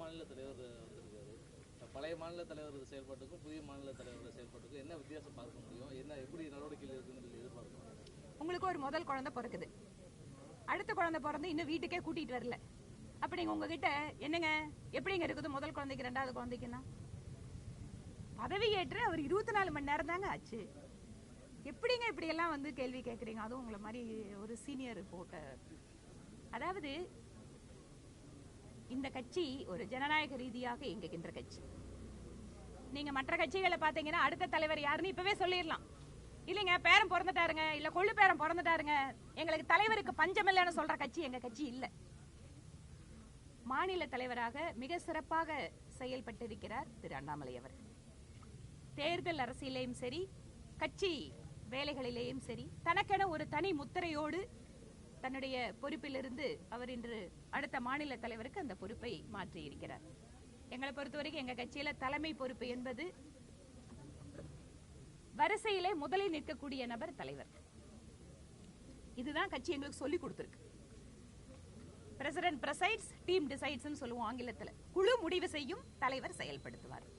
மாநில தலைவர் வந்திருக்காரு. பழைய மாநில தலைவர் செயல்பாட்டுக்கும் புதிய மாநில தலைவரோட செயல்பாட்டுக்கும் என்ன வித்தியாசம் பார்க்க முடியும், என்ன எப்படி நடவடிக்கைகள் இருக்குன்னு சொல்லி எதிர்பார்க்கணும்? உங்களுக்கு ஒரு முதல் குழந்தை பிறக்குது, அடுத்த குழந்தை பிறந்து இன்னும் வீட்டுக்கே கூட்டிட்டு வரல. அப்ப நீங்க உங்ககிட்ட என்னங்க எப்படிங்க இருக்குது முதல் குழந்தைக்கு ரெண்டாவது குழந்தைக்குன்னா? பதவி ஏற்று அவர் 24 மணி நேரம் தாங்க ஆச்சு. எப்படிங்க இப்படி எல்லாம் வந்து கேள்வி கேட்குறீங்க? அதுவும் உங்களை மாதிரி ஒரு சீனியர் ரிப்போர்ட்டர். அதாவது இந்த கட்சி ஒரு ஜனநாயக ரீதியாக இயங்குகின்ற கட்சி. நீங்க மற்ற கட்சிகளை பாத்தீங்கன்னா அடுத்த தலைவர் யாருன்னு இப்பவே சொல்லிடலாம். இல்லைங்க பேரன் பிறந்துட்டாருங்க, இல்ல கொள்ளு பேரன் பிறந்துட்டாருங்க, எங்களுக்கு தலைவருக்கு பஞ்சம் இல்லைன்னு சொல்ற கட்சி எங்க கட்சி இல்ல. மாநில தலைவராக மிக சிறப்பாக செயல்பட்டிருக்கிறார் திரு அண்ணாமலை அவர். தேர்தல் அரசியலையும் சரி, கட்சி வேலைகளிலேயும் சரி, தனக்கென ஒரு தனி முத்திரையோடு தன்னுடைய பொறுப்பிலிருந்து அவர் இன்று அடுத்த மாநில தலைவருக்கு அந்த பொறுப்பை மாற்றி இருக்கிறார். எங்களை பொறுத்தவரைக்கும் எங்க கட்சியில தலைமை பொறுப்பு என்பது வரிசையிலே முதலில் நிற்கக்கூடிய நபர் தலைவர். இதுதான் கட்சி எங்களுக்கு சொல்லி கொடுத்திருக்கு. பிரசிடென்ட் பிரசைட்ஸ், டீம் டிசைட்ஸ் சொல்லுவோம் ஆங்கிலத்தில். குழு முடிவு செய்யும், தலைவர் செயல்படுத்துவார்.